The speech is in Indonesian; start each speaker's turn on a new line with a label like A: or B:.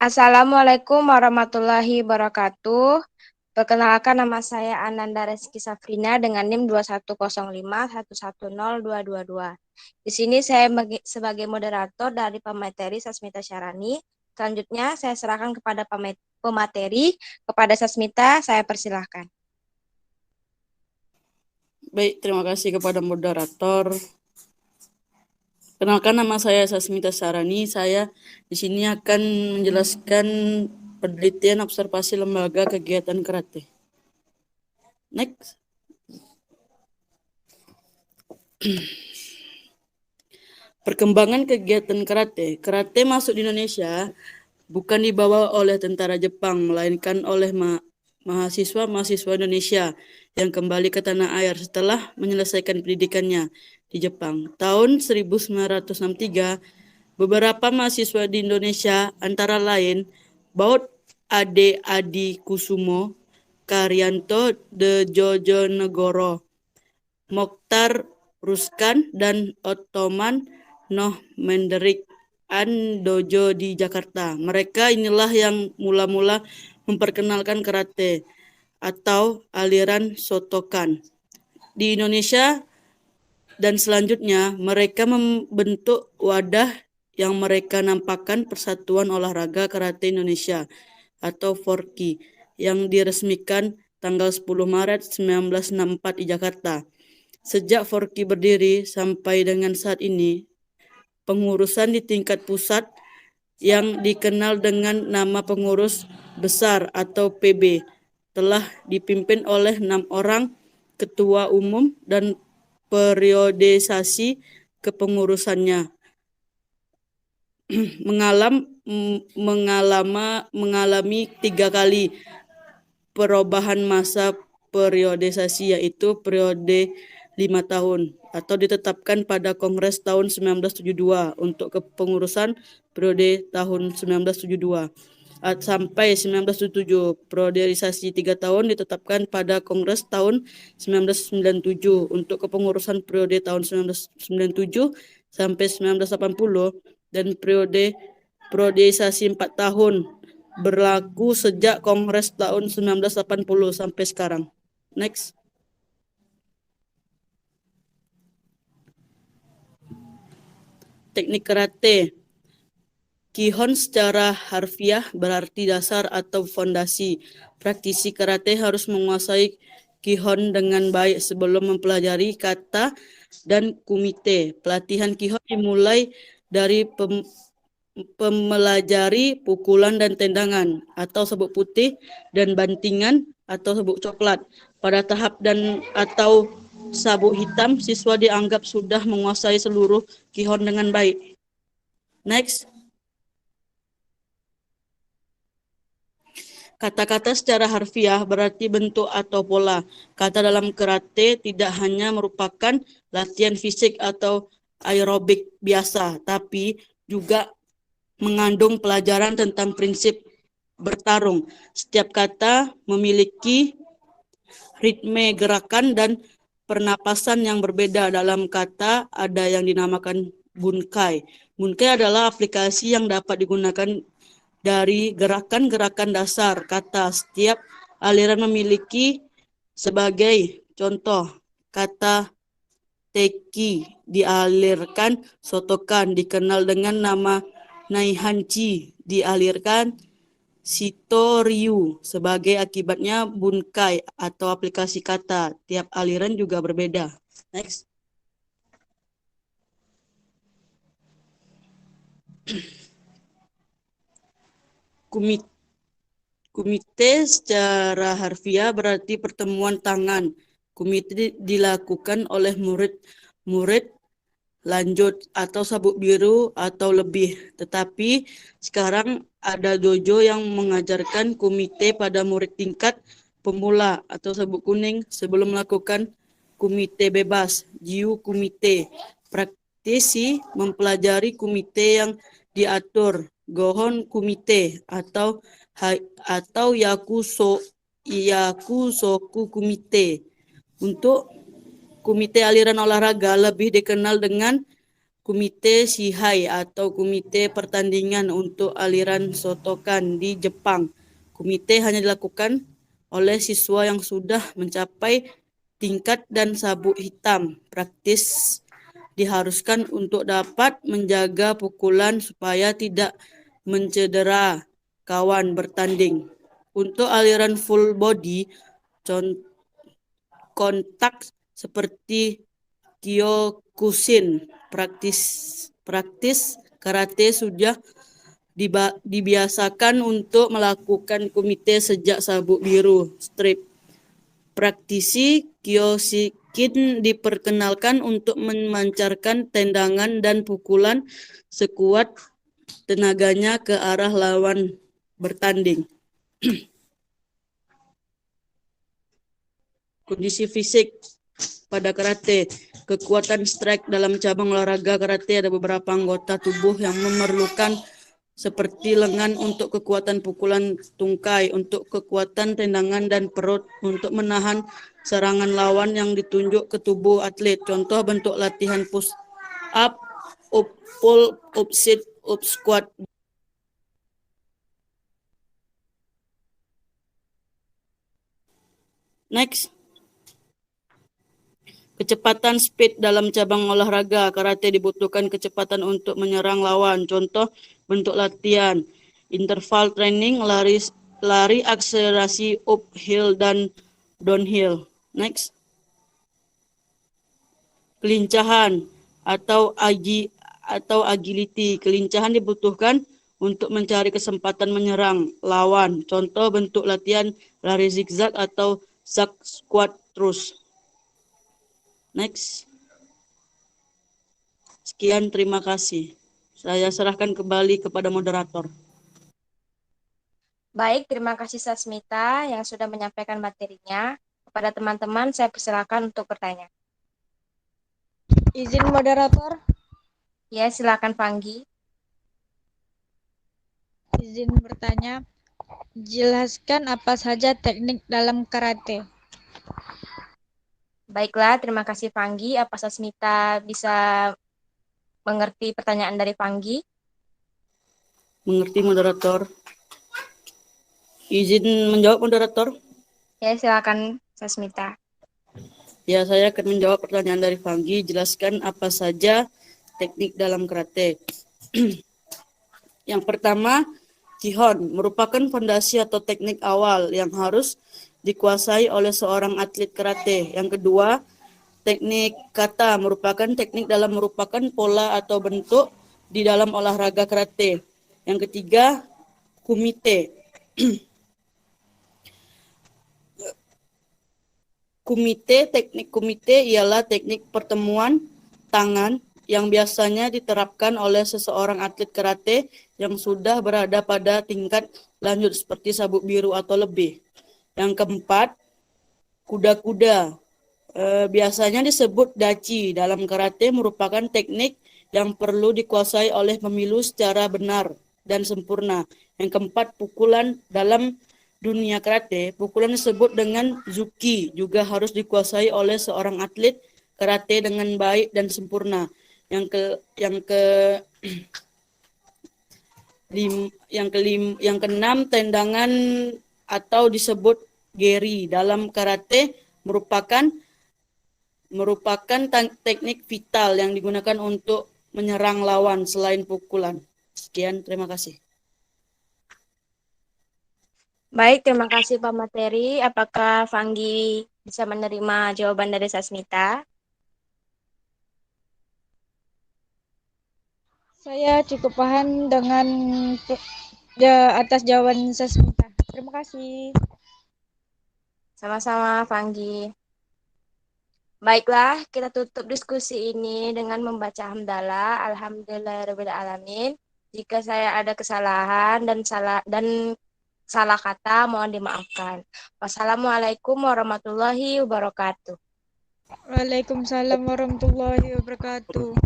A: Assalamualaikum warahmatullahi wabarakatuh. Perkenalkan, nama saya Ananda Reski Safrina dengan NIM 2105110222. Di sini saya sebagai moderator dari pemateri Sasmita Syarani. Selanjutnya saya serahkan kepada pemateri, kepada Sasmita, saya persilahkan.
B: Baik, terima kasih kepada moderator. Kenalkan, nama saya Sasmita Sarani. Saya di sini akan menjelaskan penelitian observasi lembaga kegiatan karate. Next. Perkembangan kegiatan karate. Karate masuk di Indonesia bukan dibawa oleh tentara Jepang, melainkan oleh mahasiswa-mahasiswa Indonesia yang kembali ke tanah air setelah menyelesaikan pendidikannya di Jepang. Tahun 1963, beberapa mahasiswa di Indonesia, antara lain Baut Ade Adi Kusumo, Karyanto de Jojonegoro, Mokhtar Ruskan, dan Ottoman Noh Menderik Dojo di Jakarta. Mereka inilah yang mula-mula memperkenalkan karate atau aliran Shotokan di Indonesia, dan selanjutnya mereka membentuk wadah yang mereka nampakkan Persatuan Olahraga Karate Indonesia atau FORKI yang diresmikan tanggal 10 Maret 1964 di Jakarta. Sejak FORKI berdiri sampai dengan saat ini, pengurusan di tingkat pusat yang dikenal dengan nama pengurus besar atau PB telah dipimpin oleh 6 orang ketua umum dan periodisasi kepengurusannya mengalami 3 kali perubahan masa periodisasi, yaitu periode 5 tahun atau ditetapkan pada Kongres tahun 1972 untuk kepengurusan periode tahun 1972 sampai 1977. Periodisasi 3 tahun ditetapkan pada Kongres tahun 1997 untuk kepengurusan periode tahun 1997 sampai 1980, dan periodisasi 4 tahun berlaku sejak Kongres tahun 1980 sampai sekarang. Next. Teknik karate. Kihon secara harfiah berarti dasar atau fondasi. Praktisi karate harus menguasai Kihon dengan baik sebelum mempelajari kata dan kumite. Pelatihan Kihon dimulai dari pemelajari pukulan dan tendangan atau sabuk putih dan bantingan atau sabuk coklat. Pada tahap dan atau sabuk hitam, siswa dianggap sudah menguasai seluruh Kihon dengan baik. Next. Kata-kata secara harfiah berarti bentuk atau pola. Kata dalam karate tidak hanya merupakan latihan fisik atau aerobik biasa, tapi juga mengandung pelajaran tentang prinsip bertarung. Setiap kata memiliki ritme gerakan dan pernapasan yang berbeda. Dalam kata ada yang dinamakan bunkai. Bunkai adalah aplikasi yang dapat digunakan dari gerakan-gerakan dasar kata. Setiap aliran memiliki, sebagai contoh, kata teki dialirkan Shotokan dikenal dengan nama Naihanchi, dialirkan Shito Ryu. Sebagai akibatnya bunkai atau aplikasi kata. Tiap aliran juga berbeda. Next. Kumite secara harfiah berarti pertemuan tangan. Kumite dilakukan oleh murid lanjut atau sabuk biru atau lebih. Tetapi sekarang ada dojo yang mengajarkan kumite pada murid tingkat pemula atau sabuk kuning sebelum melakukan kumite bebas, jiu kumite. Praktisi mempelajari kumite yang diatur gohon kumite atau yakusoku kumite. Untuk kumite aliran olahraga lebih dikenal dengan Komite Shihai atau Komite Pertandingan untuk Aliran Shotokan di Jepang. Komite hanya dilakukan oleh siswa yang sudah mencapai tingkat dan sabuk hitam. Praktis diharuskan untuk dapat menjaga pukulan supaya tidak mencedera kawan bertanding. Untuk aliran full body, kontak seperti Kyokushin, praktis karate sudah dibiasakan untuk melakukan komite sejak sabuk biru strip. Praktisi Kyokushin diperkenalkan untuk memancarkan tendangan dan pukulan sekuat tenaganya ke arah lawan bertanding. Kondisi fisik pada karate. Kekuatan strike dalam cabang olahraga karate ada beberapa anggota tubuh yang memerlukan seperti lengan untuk kekuatan pukulan tungkai, untuk kekuatan tendangan dan perut untuk menahan serangan lawan yang ditunjuk ke tubuh atlet. Contoh bentuk latihan push up, up pull, up sit, up squat. Next. Kecepatan speed dalam cabang olahraga karate dibutuhkan kecepatan untuk menyerang lawan. Contoh bentuk latihan: interval training, lari akselerasi uphill dan downhill. Next. Kelincahan atau agility. Kelincahan dibutuhkan untuk mencari kesempatan menyerang lawan. Contoh bentuk latihan: lari zigzag atau zag squat terus. Next. Sekian, terima kasih. Saya serahkan kembali kepada moderator.
A: Baik, terima kasih Sasmita yang sudah menyampaikan materinya. Kepada teman-teman, saya persilakan untuk bertanya.
C: Izin moderator.
A: Ya, silakan Panggi.
C: Izin bertanya. Jelaskan apa saja teknik dalam karate.
A: Baiklah, terima kasih Panggi. Apa Sasmita bisa mengerti pertanyaan dari Panggi?
B: Mengerti, moderator. Izin menjawab, moderator.
A: Ya, silakan Sasmita.
B: Ya, saya akan menjawab pertanyaan dari Panggi. Jelaskan apa saja teknik dalam karate. Yang pertama, Kihon merupakan fondasi atau teknik awal yang harus dikuasai oleh seorang atlet karate. Yang kedua, teknik kata merupakan teknik dalam merupakan pola atau bentuk di dalam olahraga karate. Yang ketiga, kumite. Teknik kumite ialah teknik pertemuan tangan yang biasanya diterapkan oleh seseorang atlet karate yang sudah berada pada tingkat lanjut seperti sabuk biru atau lebih. Yang keempat, kuda-kuda. Biasanya disebut dachi dalam karate merupakan teknik yang perlu dikuasai oleh pemilu secara benar dan sempurna. Yang keempat, pukulan dalam dunia karate. Pukulan disebut dengan zuki juga harus dikuasai oleh seorang atlet karate dengan baik dan sempurna. Yang keenam, tendangan atau disebut geri dalam karate merupakan teknik vital yang digunakan untuk menyerang lawan selain pukulan. Sekian, terima kasih.
A: Baik, terima kasih Pak Materi. Apakah Panggi bisa menerima jawaban dari Sasmita?
C: Saya cukup paham dengan atas jawaban Sasmita. Terima kasih.
A: Sama-sama Panggi. Baiklah, kita tutup diskusi ini dengan membaca hamdalah. Alhamdulillahirrahmanirrahim. Jika saya ada kesalahan dan salah kata, mohon dimaafkan. Wassalamualaikum warahmatullahi wabarakatuh.
C: Waalaikumsalam warahmatullahi wabarakatuh.